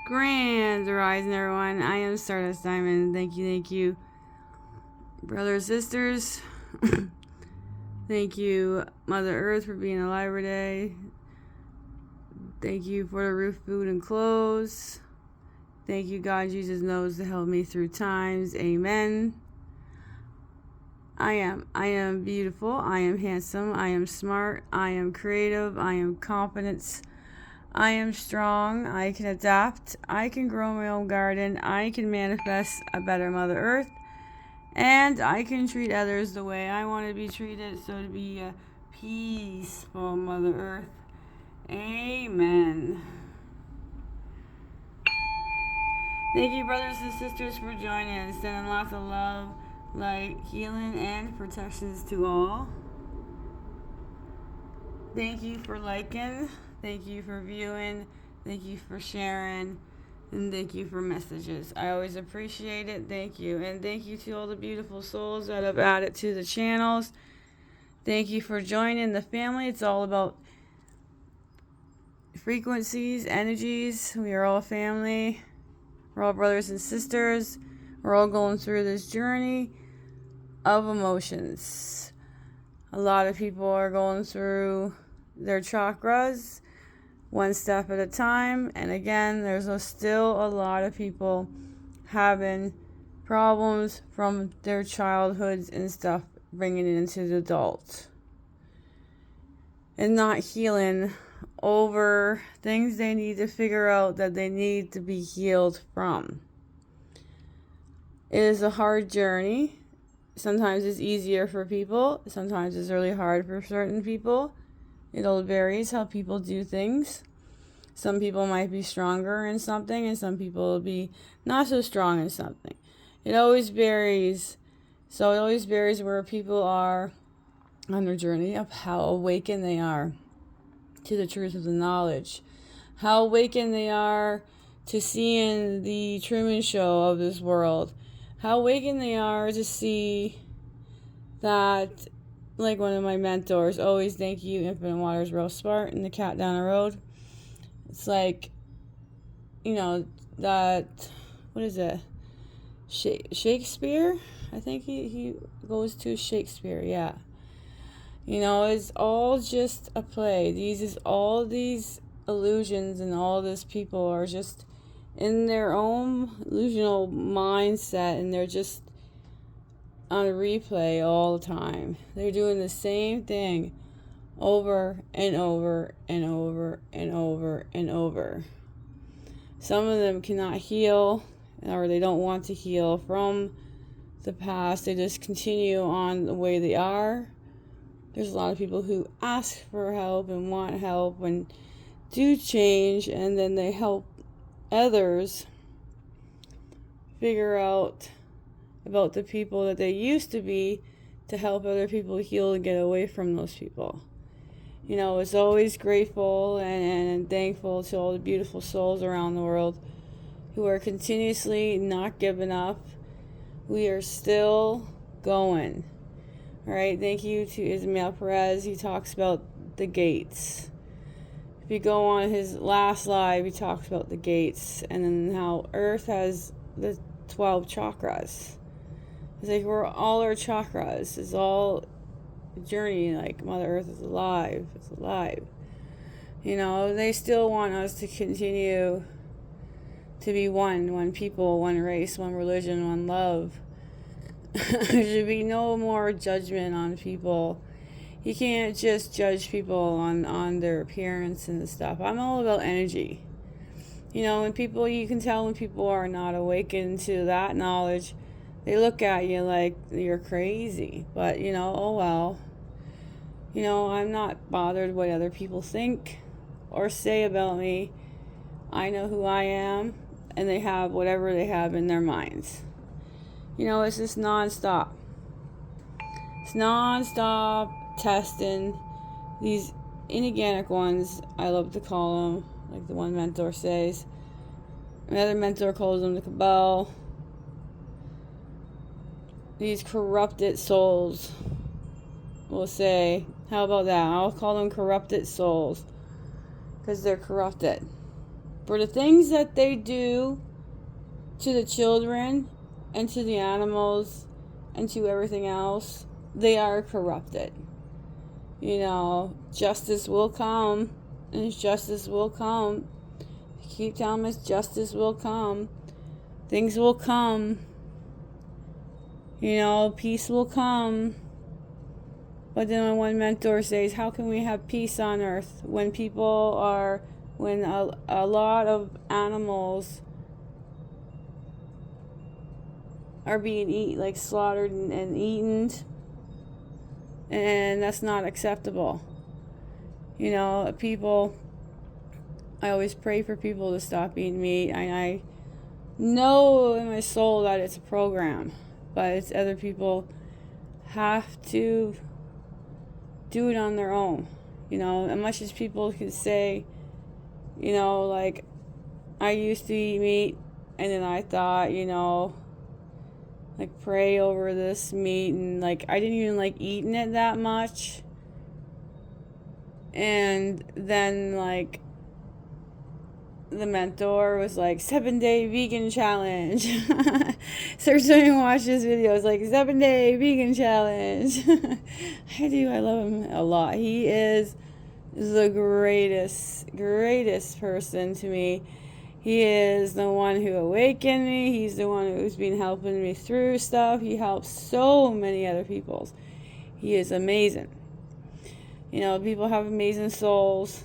Grand Rising, everyone. I am Stardust Diamond. Thank you, brothers, sisters. Thank you, Mother Earth, for being alive today. Thank you for the roof, food, and clothes. Thank you, God, Jesus knows to help me through times. Amen. I am beautiful. I am handsome. I am smart. I am creative. I am confident. I am strong. I can adapt. I can grow my own garden. I can manifest a better Mother Earth. And I can treat others the way I want to be treated. So to be a peaceful Mother Earth. Amen. Thank you, brothers and sisters, for joining us. Sending lots of love, light, healing, and protections to all. Thank you for liking. Thank you for viewing. Thank you for sharing. And thank you for messages. I always appreciate it. Thank you. And thank you to all the beautiful souls that have added to the channels. Thank you for joining the family. It's all about frequencies, energies. We are all family. We're all brothers and sisters. We're all going through this journey of emotions. A lot of people are going through their chakras one step at a time. And again, there's still a lot of people having problems from their childhoods and stuff, bringing it into the adult. And not healing over things they need to figure out that they need to be healed from. It is a hard journey. Sometimes it's easier for people. Sometimes it's really hard for certain people. It all varies how people do things. Some people might be stronger in something, and some people will be not so strong in something. It always varies. So it always varies where people are on their journey of how awakened they are to the truth of the knowledge. How awakened they are to seeing the Truman Show of this world. How awakened they are to see that, like one of my mentors, always thank you, Infinite Waters, real smart, and the cat down the road. It's like, you know, that, what is it? Shakespeare? I think he goes to Shakespeare, yeah. You know, it's all just a play. All these illusions and all these people are just in their own illusional mindset, and they're just on a replay all the time. They're doing the same thing over and over and over and over and over. Some of them cannot heal, or they don't want to heal from the past. They just continue on the way they are. There's a lot of people who ask for help and want help and do change, and then they help others figure out about the people that they used to be to help other people heal and get away from those people. You know, it's always grateful and thankful to all the beautiful souls around the world who are continuously not giving up. We are still going. All right, thank you to Ismael Perez. He talks about the gates. If you go on his last live, he talks about the gates and then how Earth has the 12 chakras. It's like we're all our chakras. It's all a journey. Like Mother Earth is alive. It's alive. You know, they still want us to continue to be one people, one race, one religion, one love. There should be no more judgment on people. You can't just judge people on their appearance and stuff. I'm all about energy. You know, you can tell when people are not awakened to that knowledge, they look at you like you're crazy. But, you know, oh well. You know, I'm not bothered what other people think or say about me. I know who I am, and they have whatever they have in their minds. You know, it's just nonstop. It's nonstop testing. These inorganic ones, I love to call them, like the one mentor says. Another mentor calls them the cabal. These corrupted souls will say, how about that? I'll call them corrupted souls because they're corrupted. For the things that they do to the children and to the animals and to everything else, they are corrupted. Justice will come, and justice will come. Keep telling us justice will come. Things will come. Peace will come. But then when one mentor says, how can we have peace on earth when a lot of animals are being slaughtered and eaten, and that's not acceptable. People, I always pray for people to stop eating meat. I know in my soul that it's a program, but it's other people have to do it on their own. As much as people can say, I used to eat meat, and then I thought, pray over this meat, and I didn't even like eating it that much. And then the mentor was 7-day vegan challenge. So everyone watch this video. It's 7-day vegan challenge. I love him a lot. He is the greatest person to me. He is the one who awakened me. He's the one who's been helping me through stuff. He helps so many other people. He is amazing. People have amazing souls.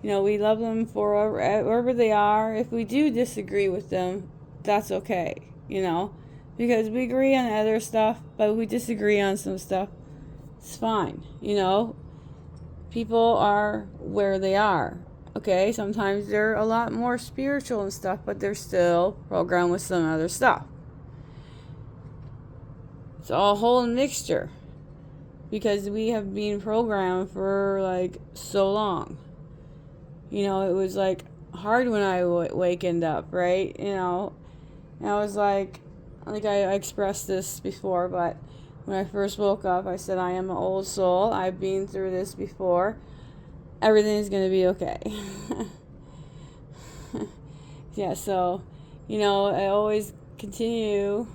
We love them for wherever they are. If we do disagree with them, that's okay, because we agree on other stuff, but we disagree on some stuff. It's fine, People are where they are, okay? Sometimes they're a lot more spiritual and stuff, but they're still programmed with some other stuff. It's all a whole mixture, because we have been programmed for so long. It was hard when I wakened up, right? And I was I expressed this before, but when I first woke up, I said, I am an old soul. I've been through this before. Everything's going to be okay. Yeah, so, I always continue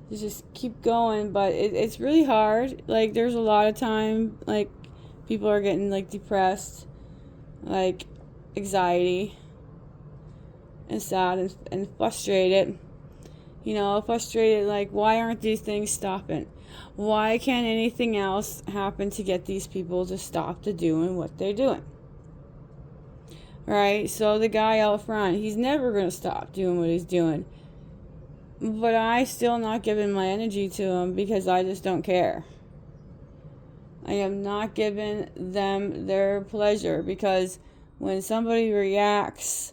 to just keep going, but it's really hard. There's a lot of time, people are getting, depressed, anxiety, and sad, and frustrated. Frustrated, why aren't these things stopping? Why can't anything else happen to get these people to stop doing what they're doing? Right? So the guy out front, he's never going to stop doing what he's doing. But I still not giving my energy to him because I just don't care. I am not giving them their pleasure, because when somebody reacts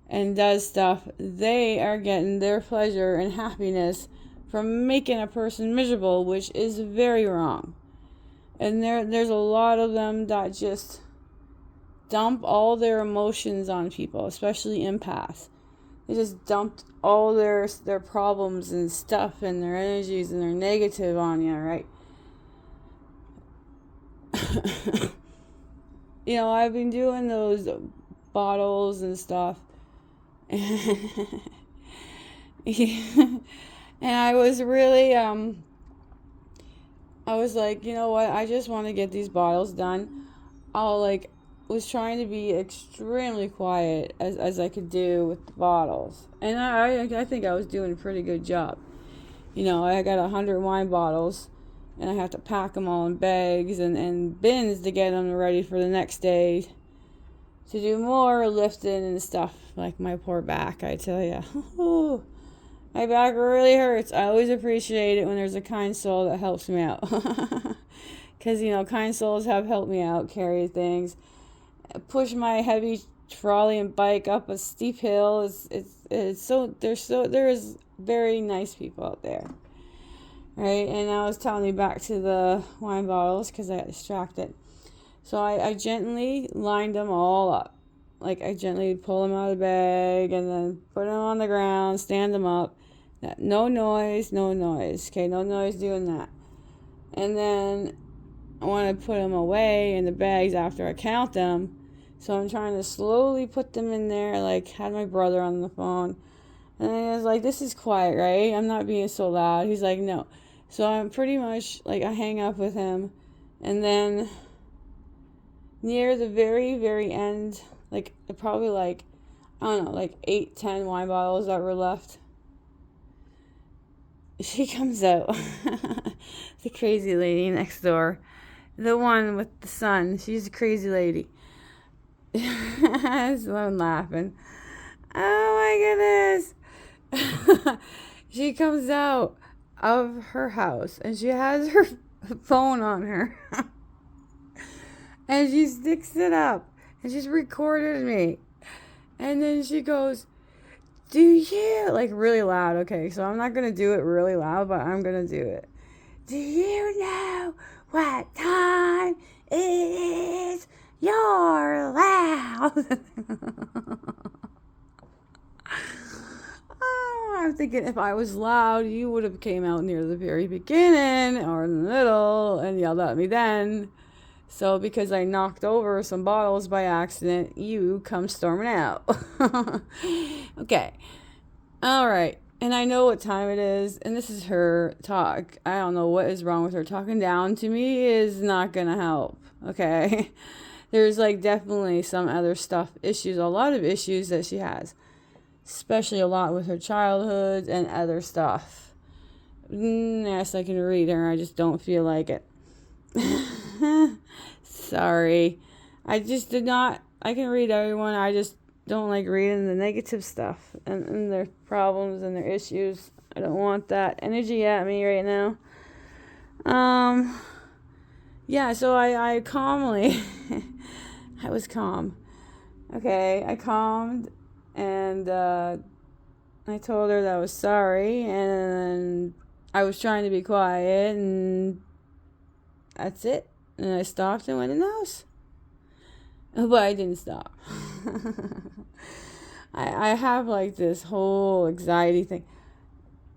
and does stuff, they are getting their pleasure and happiness from making a person miserable, which is very wrong. And there's a lot of them that just dump all their emotions on people, especially empaths. They just dumped all their problems and stuff and their energies and their negative on you, right? I've been doing those bottles and stuff. And I was really, I was you know what? I just want to get these bottles done. Was trying to be extremely quiet as I could do with the bottles. And I think I was doing a pretty good job. I got 100 wine bottles, and I have to pack them all in bags and bins to get them ready for the next day to do more lifting and stuff. My poor back, I tell you. My back really hurts. I always appreciate it when there's a kind soul that helps me out. Because, kind souls have helped me out, carry things, push my heavy trolley and bike up a steep hill. There is very nice people out there. Right? And I was telling you back to the wine bottles because I got distracted. So I gently lined them all up. I gently pull them out of the bag and then put them on the ground, stand them up. No noise. Okay, no noise doing that. And then I want to put them away in the bags after I count them So I'm trying to slowly put them in there. Like, had my brother on the phone. And I was like, this is quiet, right? I'm not being so loud. He's like, no. So I'm pretty much, like, I hang up with him. And then near the very, very end, like, probably like, I don't know, like 8, 10 wine bottles that were left. She comes out. The crazy lady next door. The one with the son. She's a crazy lady. So I'm laughing. Oh my goodness. She comes out of her house and she has her phone on her. And she sticks it up and she's recorded me. And then she goes, do you, like really loud, okay, so I'm not going to do it really loud, but I'm going to do it. Do you know what time it is? You're loud. Oh, I'm thinking if I was loud, you would have came out near the very beginning or in the middle and yelled at me then. So because I knocked over some bottles by accident, you come storming out. Okay. All right. And I know what time it is, and this is her talk. I don't know what is wrong with her. Talking down to me is not going to help. Okay. There's like definitely some other stuff, issues, a lot of issues that she has, especially a lot with her childhood and other stuff. Yes, I can read her. I just don't feel like it. Sorry. I just did not. I can read everyone. I just don't like reading the negative stuff and their problems and their issues. I don't want that energy at me right now. Yeah, so I calmly, I was calm. Okay, I calmed and I told her that I was sorry and I was trying to be quiet and that's it. And I stopped and went in the house. But I didn't stop. I have like this whole anxiety thing.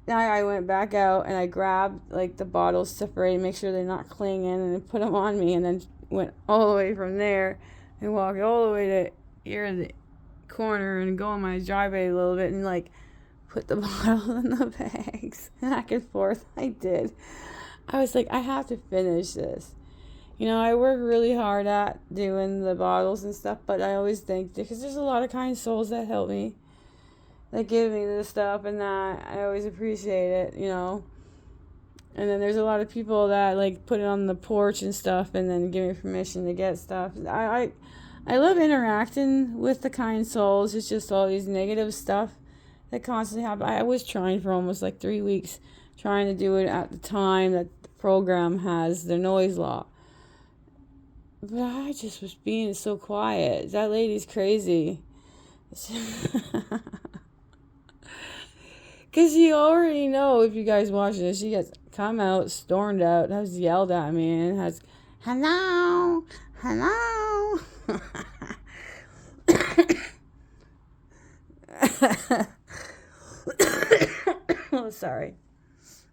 I went back out and I grabbed like the bottles separate, make sure they're not clinging, and put them on me, and then went all the way from there and walked all the way to here in the corner and go on my driveway a little bit and like put the bottles in the bags back and forth. I did. I was like, I have to finish this. You know, I work really hard at doing the bottles and stuff, but I always think, because there's a lot of kind souls that help me, that give me this stuff and that. I always appreciate it, you know. And then there's a lot of people that, like, put it on the porch and stuff and then give me permission to get stuff. I love interacting with the kind souls. It's just all these negative stuff that constantly happen. I was trying for almost, like, 3 weeks, trying to do it at the time that the program has their noise law. But I just was being so quiet. That lady's crazy. Because you already know, if you guys watch this, she gets come out, stormed out, has yelled at me, and has, hello, hello. Oh, sorry.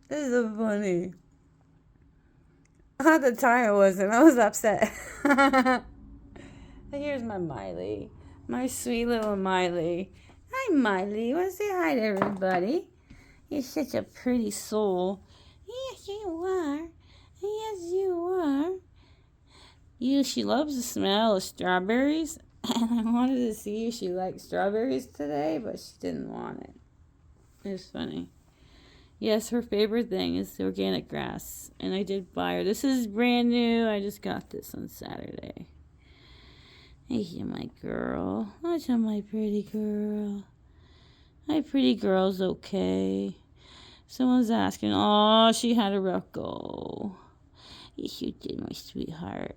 This is so funny. At the time it wasn't. I was upset. Here's my Miley. My sweet little Miley. Hi, Miley. You want to say hi to everybody? You're such a pretty soul. Yes, you are. Yes, you are. She loves the smell of strawberries. And I wanted to see if she liked strawberries today, but she didn't want it. It was funny. Yes, her favorite thing is the organic grass. And I did buy her. This is brand new. I just got this on Saturday. Hey, my girl. Watch out, my pretty girl. My pretty girl's okay. Someone's asking, oh, she had a rough go. Yes, you did, my sweetheart.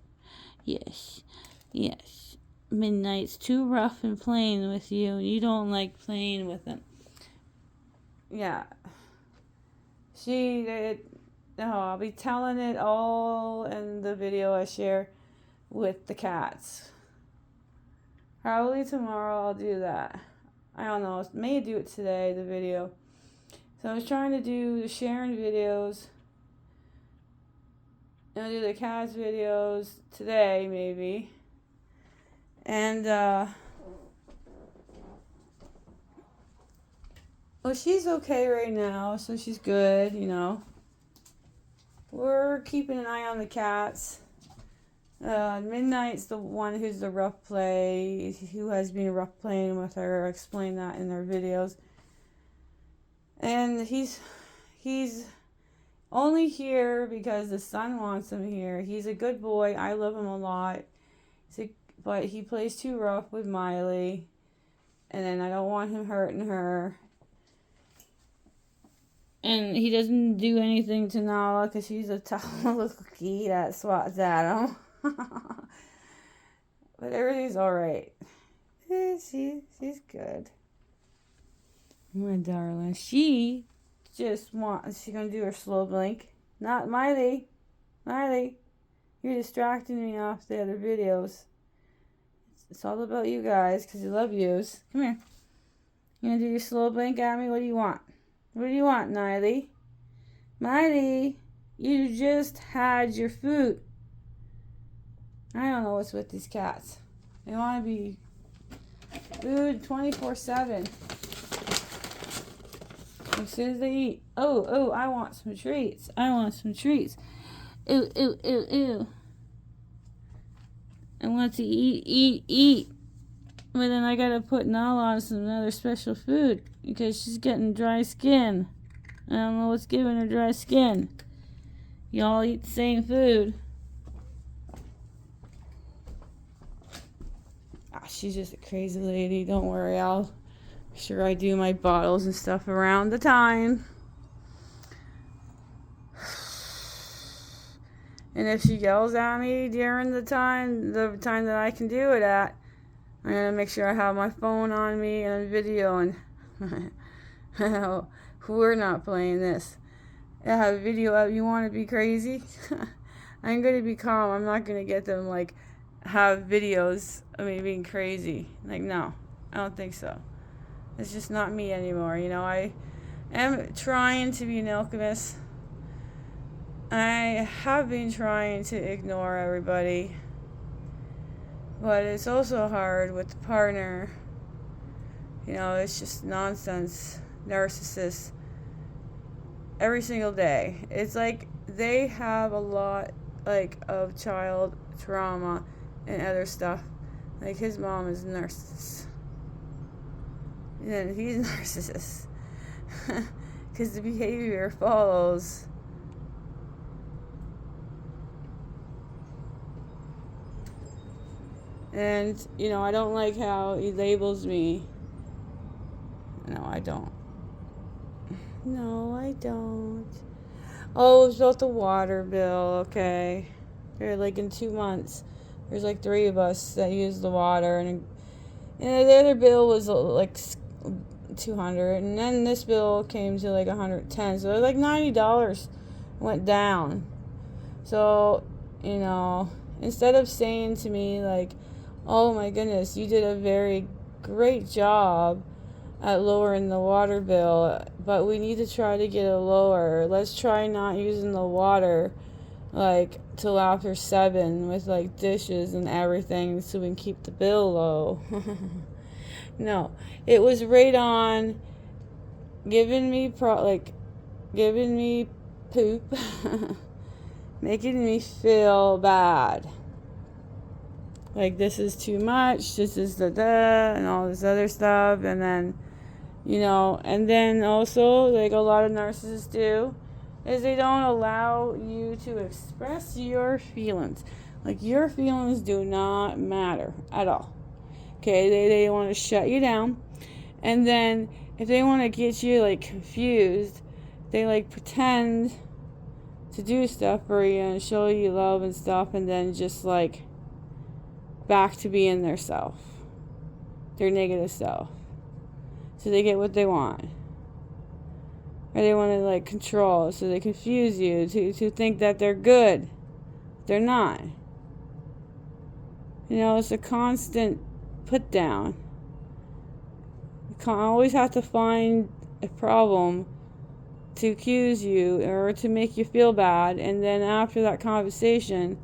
Yes. Yes. Midnight's too rough and playing with you, and you don't like playing with them. Yeah. I'll be telling it all in the video I share with the cats. Probably tomorrow I'll do that. I don't know. I may do it today, the video. So I was trying to do the sharing videos. I'll do the cats videos today, maybe. And, well, she's okay right now, so she's good, you know. We're keeping an eye on the cats. Midnight's the one who's the rough play, who has been rough playing with her. I explain that in their videos. And he's only here because the son wants him here. He's a good boy. I love him a lot. But he plays too rough with Miley. And then I don't want him hurting her. And he doesn't do anything to Nala because she's a tough little cookie that swats at him. But everything's alright. She's good. My darling. She's gonna do her slow blink. Not Miley. Miley, you're distracting me off the other videos. It's all about you guys because you love yous. Come here. You gonna do your slow blink at me? What do you want? What do you want, Miley? Miley, you just had your food. I don't know what's with these cats. They want to be food 24/7. As soon as they eat. Oh, I want some treats. I want some treats. Ew, ew, ew, ew. I want to eat. But then I gotta put Nala on some other special food because she's getting dry skin. I don't know what's giving her dry skin. Y'all eat the same food. She's just a crazy lady. Don't worry, I'll make sure I do my bottles and stuff around the time. And if she yells at me during the time that I can do it at, I'm going to make sure I have my phone on me and video, and we're not playing this. I have a video of you want to be crazy? I'm going to be calm. I'm not going to get them, like, have videos of me being crazy. Like, no, I don't think so. It's just not me anymore, you know. I am trying to be an alchemist. I have been trying to ignore everybody. But it's also hard with the partner. You know, it's just nonsense, narcissists, every single day. It's like they have a lot, like, of child trauma and other stuff. Like, his mom is a narcissist. And he's a narcissist. Because the behavior follows. And, you know, I don't like how he labels me. No, I don't. No, I don't. Oh, it's about the water bill, okay. They're like in 2 months. There's like 3 of us that use the water. And the other bill was like $200. And then this bill came to like $110. So it was like $90 went down. So, you know, instead of saying to me like, oh my goodness, you did a very great job at lowering the water bill, but we need to try to get it lower. Let's try not using the water like till after 7 with like dishes and everything so we can keep the bill low. No, it was right on giving me giving me poop, making me feel bad. Like, this is too much, this is and all this other stuff. And then, you know, and then also, like a lot of narcissists do, is they don't allow you to express your feelings. Like, your feelings do not matter at all. Okay, they want to shut you down. And then, if they want to get you, like, confused, they, like, pretend to do stuff for you and show you love and stuff, and then just, like, back to being their self, their negative self, so they get what they want, or they want to like control, so they confuse you to think that they're good. They're not. You know, it's a constant put down. You always have to find a problem to accuse you or to make you feel bad, and then after that conversation,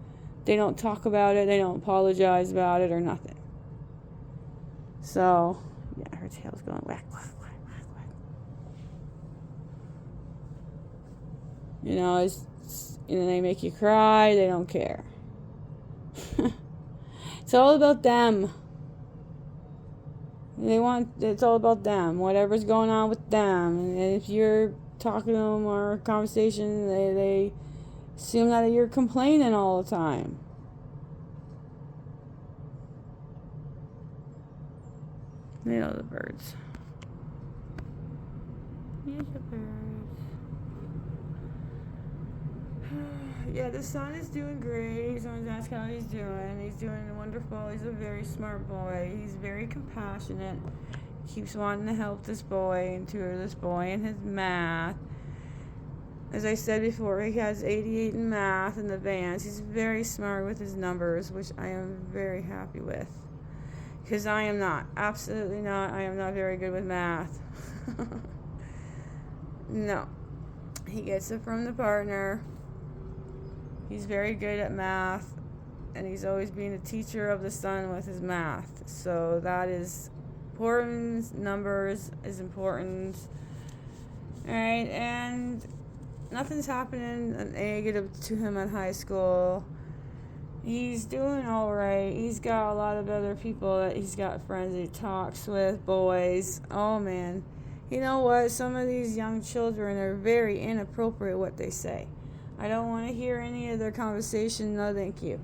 they don't talk about it, they don't apologize about it or nothing. So, yeah, her tail's going whack, whack, whack, whack, whack. You know, they make you cry. They don't care. It's all about them. It's all about them. Whatever's going on with them. And if you're talking to them or conversation, they assume that you're complaining all the time. You know the birds. Here's the birds. Yeah, the son is doing great. Someone's asking how he's doing. He's doing wonderful. He's a very smart boy. He's very compassionate. Keeps wanting to help this boy and tutor this boy in his math. As I said before, he has 88 in math in the advance. He's very smart with his numbers, which I am very happy with. Because I am not. Absolutely not. I am not very good with math. No. He gets it from the partner. He's very good at math. And he's always been a teacher of the son with his math. So that is important. Numbers is important. Alright, and nothing's happening negative to him at high school. He's doing alright. He's got a lot of other people that he's got friends that he talks with, boys. Oh man. You know what? Some of these young children are very inappropriate what they say. I don't want to hear any of their conversation. No, thank you.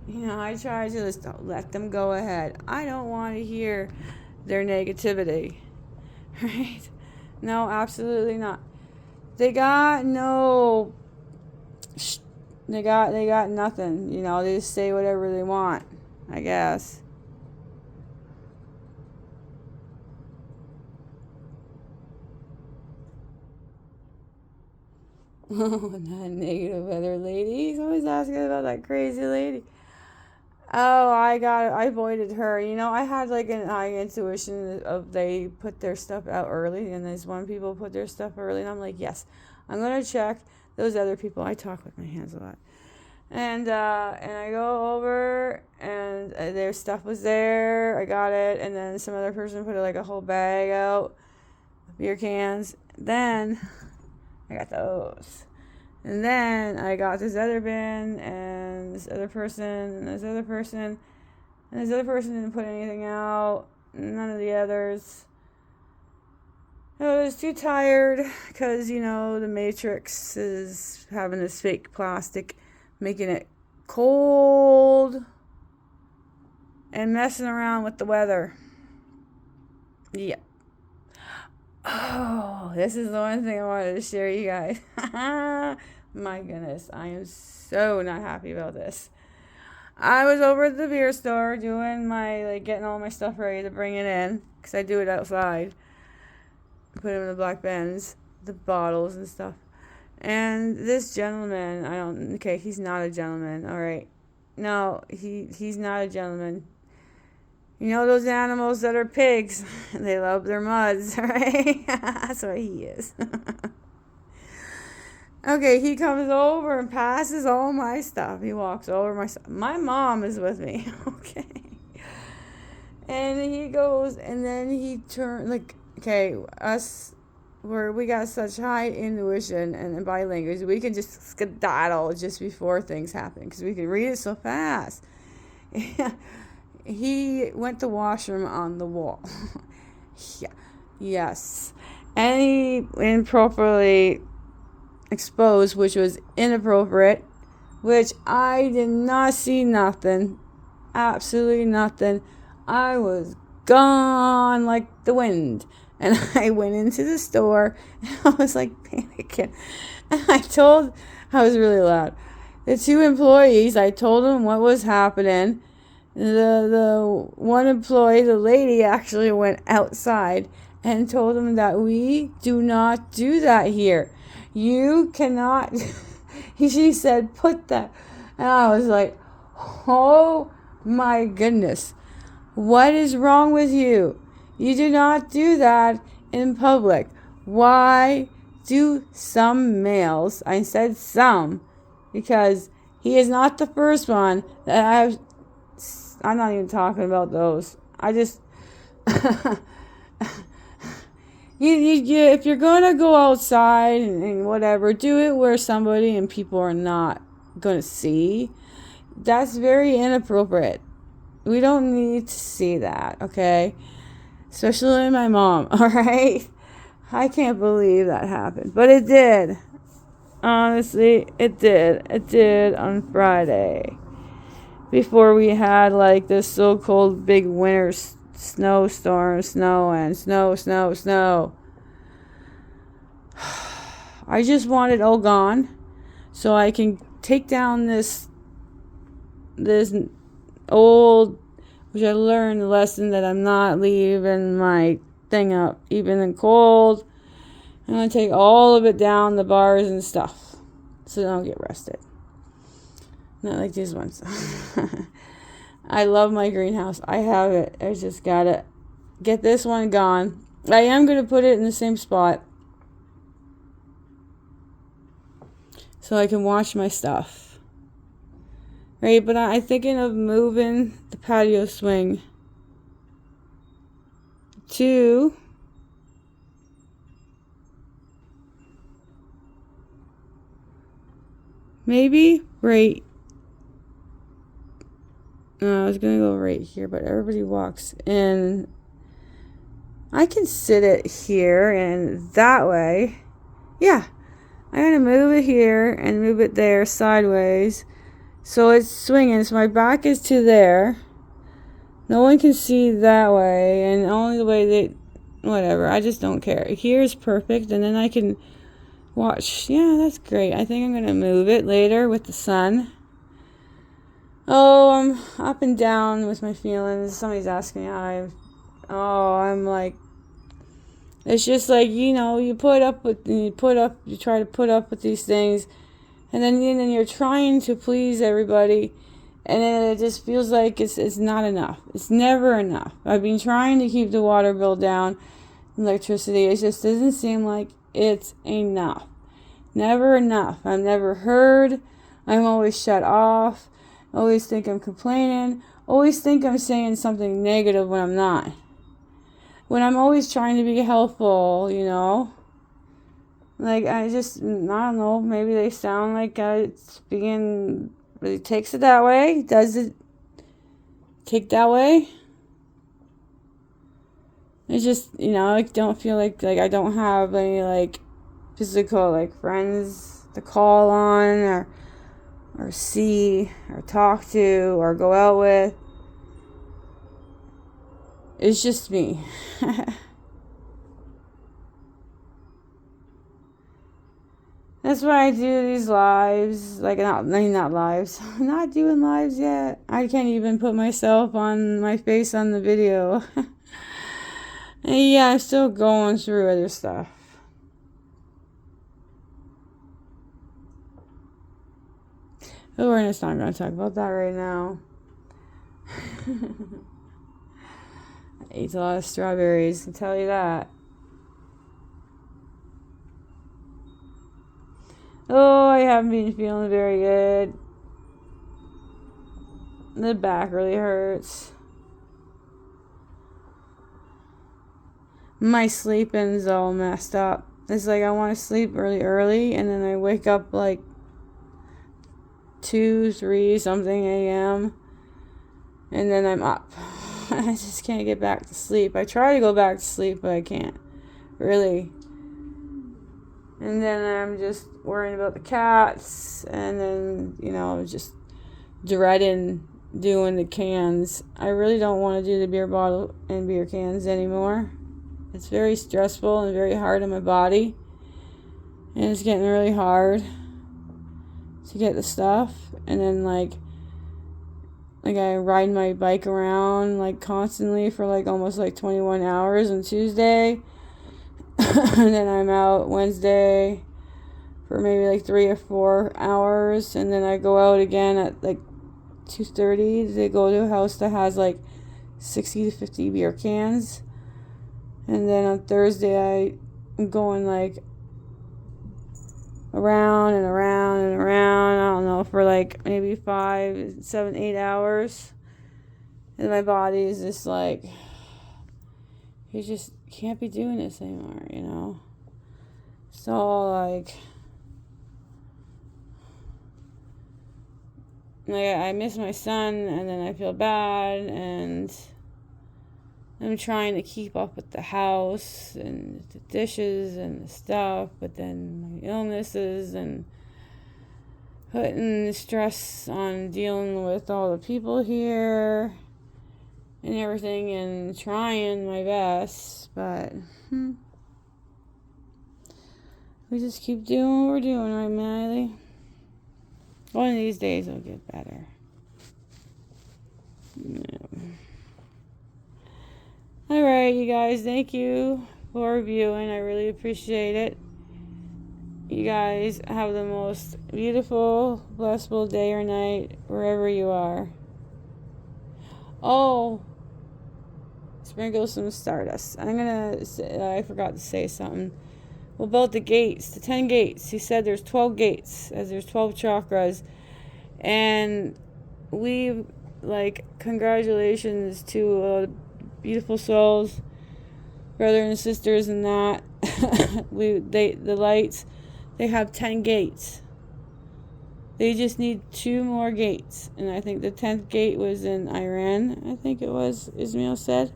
I try to just let them go ahead. I don't want to hear their negativity. Right? No, absolutely not. They got no... They got nothing. They just say whatever they want, I guess. Oh, that negative other lady. He's always asking about that crazy lady. Oh, I avoided her. I had like an eye intuition of they put their stuff out early, and there's one people put their stuff early, and I'm like, yes, I'm gonna check those other people. I talk with my hands a lot, and I go over, and their stuff was there. I got it, and then some other person put like a whole bag out, beer cans. Then I got those. And then I got this other bin, and this other person, and this other person. And this other person didn't put anything out. None of the others. I was too tired because, the Matrix is having this fake plastic, making it cold and messing around with the weather. Yep. Oh, this is the one thing I wanted to share you guys. My goodness, I am so not happy about this. I was over at the beer store doing getting all my stuff ready to bring it in, because I do it outside. Put them in the black bins, the bottles and stuff. And this gentleman, he's not a gentleman, all right. No, he's not a gentleman. Those animals that are pigs, they love their muds, right? That's what he is. Okay, he comes over and passes all my stuff. He walks over my stuff. My mom is with me, okay? And he goes, and then he turns, we got such high intuition and body language, we can just skedaddle just before things happen, because we can read it so fast. He went to washroom on the wall. Yeah. Yes. And he improperly exposed, which was inappropriate, which I did not see nothing. Absolutely nothing. I was gone like the wind. And I went into the store, and I was like panicking. And I was really loud. The two employees, I told them what was happening. The one employee, the lady, actually went outside and told them that we do not do that here. You cannot. She said, put that. And I was like, oh my goodness. What is wrong with you? You do not do that in public. Why do some males, I said some, because he is not the first one that I've I'm not even talking about those. I just if you're gonna go outside and whatever, do it where somebody and people are not gonna see. That's very inappropriate. We don't need to see that, okay? Especially my mom, all right? I can't believe that happened, but it did. Honestly, it did. It did on Friday. Before we had like this so-called big winter snowstorm, snow. I just want it all gone so I can take down this old, which I learned the lesson that I'm not leaving my thing up even in cold. I'm going to take all of it down, the bars and stuff, so they don't get rusted. Not like these ones. I love my greenhouse. I have it. I just got to get this one gone. I am going to put it in the same spot so I can watch my stuff. Right, but I'm thinking of moving the patio swing to maybe right. No, I was going to go right here, but everybody walks in. I can sit it here and that way. Yeah, I'm going to move it here and move it there sideways. So it's swinging, so my back is to there. No one can see that way, and only the way they, whatever, I just don't care. Here's perfect, and then I can watch. Yeah, that's great. I think I'm going to move it later with the sun. Oh, I'm up and down with my feelings. Somebody's asking how I'm like, it's just like, you try to put up with these things, and then you're trying to please everybody, and then it just feels like it's not enough. It's never enough. I've been trying to keep the water bill down, electricity. It just doesn't seem like it's enough. Never enough. I'm never heard. I'm always shut off. Always think I'm complaining. Always think I'm saying something negative when I'm not. When I'm always trying to be helpful, Like, I don't know, maybe they sound like it's being, really takes it that way. Does it take that way? It's just, I don't feel like I don't have any, like, physical, friends to call on or see or talk to or go out with. It's just me. That's why I do these lives. Not lives. I'm not doing lives yet. I can't even put myself on my face on the video. And yeah, I'm still going through other stuff. Oh, we're just not going to talk about that right now. I ate a lot of strawberries, I can tell you that. Oh, I haven't been feeling very good. The back really hurts. My sleeping's all messed up. It's like I want to sleep really early, and then I wake up like 2, 3 something a.m. and then I'm up. I just can't get back to sleep. I try to go back to sleep, but I can't. Really. And then I'm just worrying about the cats, and then, just dreading doing the cans. I really don't want to do the beer bottle and beer cans anymore. It's very stressful and very hard on my body. And it's getting really hard to get the stuff. And then, I ride my bike around, constantly for, almost, 21 hours on Tuesday. And then I'm out Wednesday for maybe, 3 or 4 hours. And then I go out again at, 2:30 to go to a house that has, 60 to 50 beer cans. And then on Thursday, I'm going, around and around and around. I don't know, for, maybe 5, 7, 8 hours. And my body is just like, you just can't be doing this anymore, you know? So, like I miss my son, and then I feel bad, and I'm trying to keep up with the house and the dishes and the stuff, but then my illnesses and putting stress on dealing with all the people here and everything, and trying my best, but we just keep doing what we're doing, right, Miley? One of these days it'll get better. Yeah. Alright, you guys, thank you for viewing. I really appreciate it. You guys have the most beautiful, blissful day or night wherever you are. Oh, sprinkle some stardust. I forgot to say something. Well, about the gates, the 10 gates. He said there's 12 gates, as there's 12 chakras. And we, congratulations to beautiful souls, brothers and sisters, and that. The lights, they have 10 gates. They just need 2 more gates. And I think the 10th gate was in Iran, I think it was, Ismail said.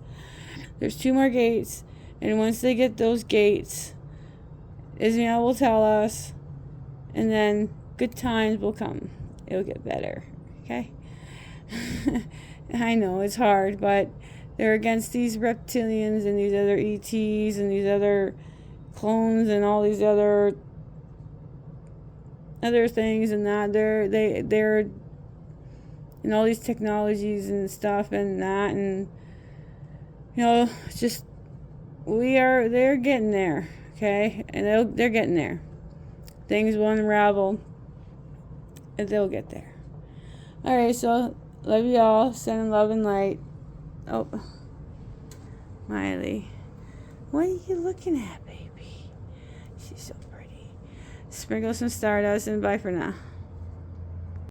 There's 2 more gates. And once they get those gates, Ismail will tell us, and then good times will come. It'll get better, okay? I know it's hard, but they're against these reptilians and these other ETs and these other clones and all these other things, and that they're and all these technologies and stuff and that, and it's just they're getting there. Okay, and they're getting there. Things will unravel, and they'll get there. All right, so love you all. Sending love and light. Oh, Miley, what are you looking at, baby? She's so pretty. Sprinkle some stardust, and bye for now.